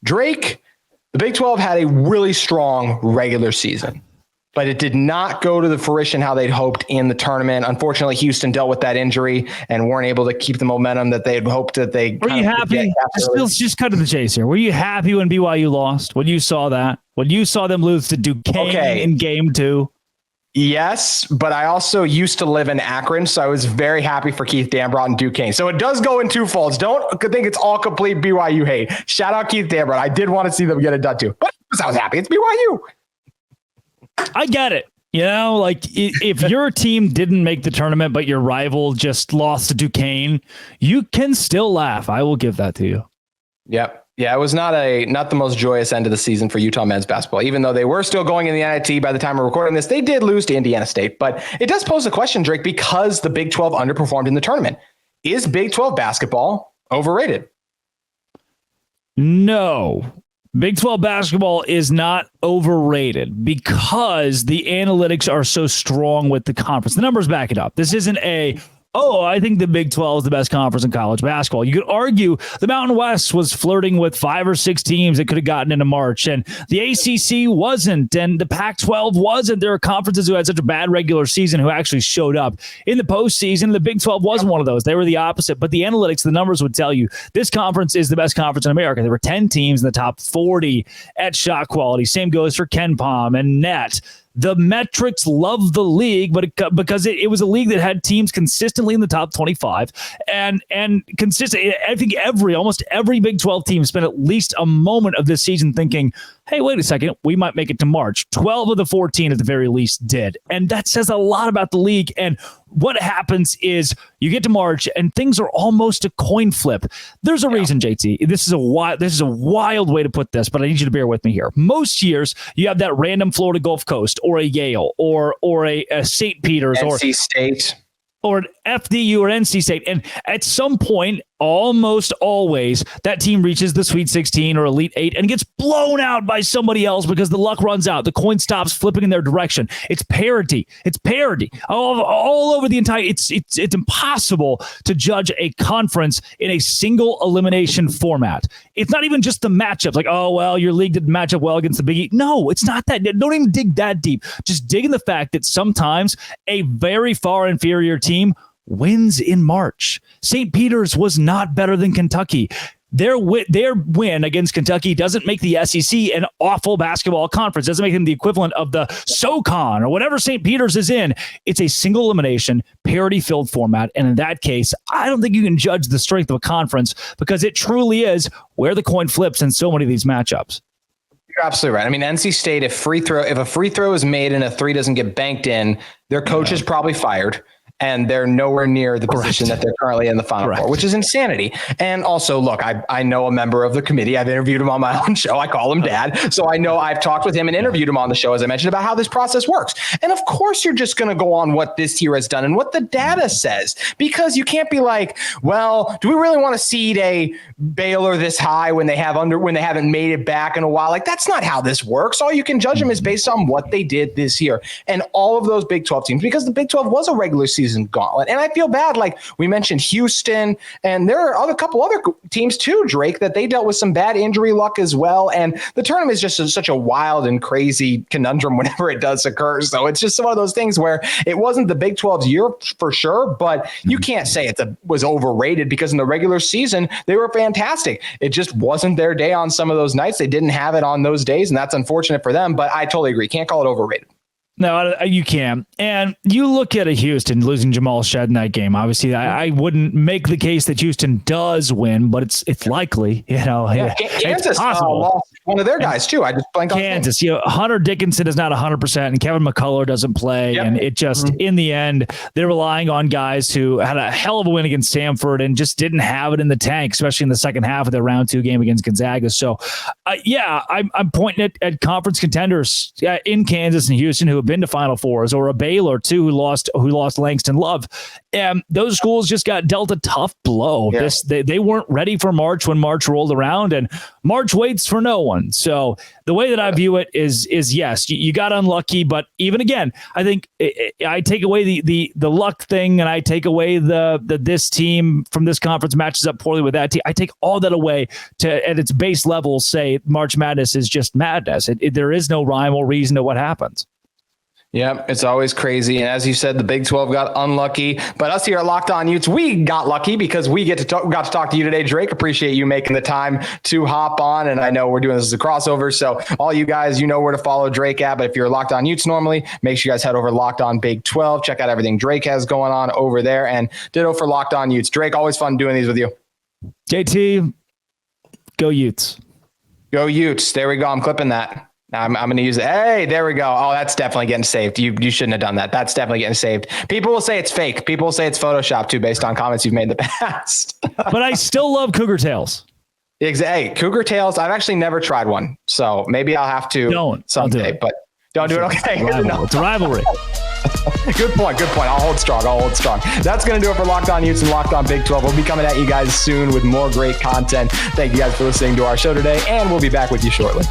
Drake, the Big 12 had a really strong regular season, but it did not go to the fruition how they'd hoped in the tournament. Unfortunately, Houston dealt with that injury and weren't able to keep the momentum that they had hoped that they. Were you happy? Just cut to the chase here. Were you happy when BYU lost? When you saw that? When you saw them lose to Duquesne in game 2? Yes, but I also used to live in Akron, so I was very happy for Keith Dambrot and Duquesne. So it does go in two folds. Don't think it's all complete BYU hate. Shout out Keith Dambrot. I did want to see them get it done too, but I was happy. It's BYU. I get it. You know, like if your team didn't make the tournament, but your rival just lost to Duquesne, you can still laugh. I will give that to you. Yep. Yeah, it was not the most joyous end of the season for Utah men's basketball. Even though they were still going in the NIT by the time we're recording this, they did lose to Indiana State. But it does pose a question, Drake, because the Big 12 underperformed in the tournament. Is Big 12 basketball overrated? No. Big 12 basketball is not overrated because the analytics are so strong with the conference. The numbers back it up. This isn't I think the Big 12 is the best conference in college basketball. You could argue the Mountain West was flirting with 5 or 6 teams that could have gotten into March, and the ACC wasn't, and the Pac-12 wasn't. There are conferences who had such a bad regular season who actually showed up in the postseason. The Big 12 wasn't one of those. They were the opposite, but the analytics, the numbers would tell you this conference is the best conference in America. There were 10 teams in the top 40 at shot quality. Same goes for KenPom and Net. The metrics love the league, but because it was a league that had teams consistently in the top 25 and consistently. I think almost every Big 12 team spent at least a moment of this season thinking, hey, wait a second, we might make it to March. 12 of the 14 at the very least did. And that says a lot about the league. And what happens is you get to March and things are almost a coin flip. There's a reason, JT. This is a wild way to put this, but I need you to bear with me here. Most years you have that random Florida Gulf Coast or a Yale or a St. Peter's NC State. Or an FDU or NC State. And at some point, almost always, that team reaches the Sweet 16 or Elite 8 and gets blown out by somebody else because the luck runs out. The coin stops flipping in their direction. It's parity. All over the entire. It's impossible to judge a conference in a single elimination format. It's not even just the matchups. Like, oh, well, your league didn't match up well against the Big East. No, it's not that. Don't even dig that deep. Just dig in the fact that sometimes a very far inferior team wins in March. St. Peter's was not better than Kentucky. Their win against Kentucky doesn't make the SEC an awful basketball conference. Doesn't make them the equivalent of the SoCon or whatever St. Peter's is in. It's a single elimination, parity-filled format. And in that case, I don't think you can judge the strength of a conference because it truly is where the coin flips in so many of these matchups. You're absolutely right. I mean, NC State, if a free throw is made and a 3 doesn't get banked in, their coach is probably fired. And they're nowhere near the position that they're currently in the Final Four, which is insanity. And also, look, I know a member of the committee. I've interviewed him on my own show. I call him Dad. So I know I've talked with him and interviewed him on the show, as I mentioned, about how this process works. And of course, you're just going to go on what this year has done and what the data says, because you can't be like, well, do we really want to seed a Baylor this high when they haven't made it back in a while? Like, that's not how this works. All you can judge them is based on what they did this year. And all of those Big 12 teams, because the Big 12 was a regular season gauntlet. And I feel bad. Like we mentioned Houston, and there are a couple other teams too, Drake, that they dealt with some bad injury luck as well. And the tournament is just such a wild and crazy conundrum whenever it does occur. So it's just one of those things where it wasn't the Big 12's year for sure, but you can't say it was overrated because in the regular season, they were fantastic. It just wasn't their day on some of those nights. They didn't have it on those days, and that's unfortunate for them, but I totally agree. Can't call it overrated. No, you can. And you look at a Houston losing Jamal Shead in that game. Obviously, I wouldn't make the case that Houston does win, but it's likely. Kansas lost one of their guys too. I just blanked on Kansas. Hunter Dickinson is not 100%, and Kevin McCullough doesn't play. Yep. And it just in the end, they're relying on guys who had a hell of a win against Stanford and just didn't have it in the tank, especially in the second half of their round 2 game against Gonzaga. So, I'm pointing at conference contenders in Kansas and Houston who have have been to Final Fours, or a Baylor too, who lost Langston Love. And those schools just got dealt a tough blow. Yeah. They weren't ready for March when March rolled around, and March waits for no one. So the way that I view it is yes, you got unlucky, but even again, I think I take away the luck thing, and I take away the this team from this conference matches up poorly with that team. I take all that away to, at its base level, say March Madness is just madness. There is no rhyme or reason to what happens. Yeah, it's always crazy. And as you said, the Big 12 got unlucky, but us here at Locked On Utes, we got lucky because we got to talk to you today, Drake. Appreciate you making the time to hop on. And I know we're doing this as a crossover. So all you guys, you know where to follow Drake at. But if you're Locked On Utes normally, make sure you guys head over to Locked On Big 12. Check out everything Drake has going on over there. And ditto for Locked On Utes. Drake, always fun doing these with you. JT, go Utes. Go Utes. There we go. I'm clipping that. I'm going to use it. Hey, there we go. Oh, that's definitely getting saved. You shouldn't have done that. That's definitely getting saved. People will say it's fake. People will say it's Photoshop too, based on comments you've made in the past. But I still love Cougar Tails. Hey, Cougar Tails. I've actually never tried one, so maybe I'll have to someday. But don't do it. Okay, it's a rivalry. Good point. I'll hold strong. That's going to do it for Locked On Utes and Locked On Big 12. We'll be coming at you guys soon with more great content. Thank you guys for listening to our show today, and we'll be back with you shortly.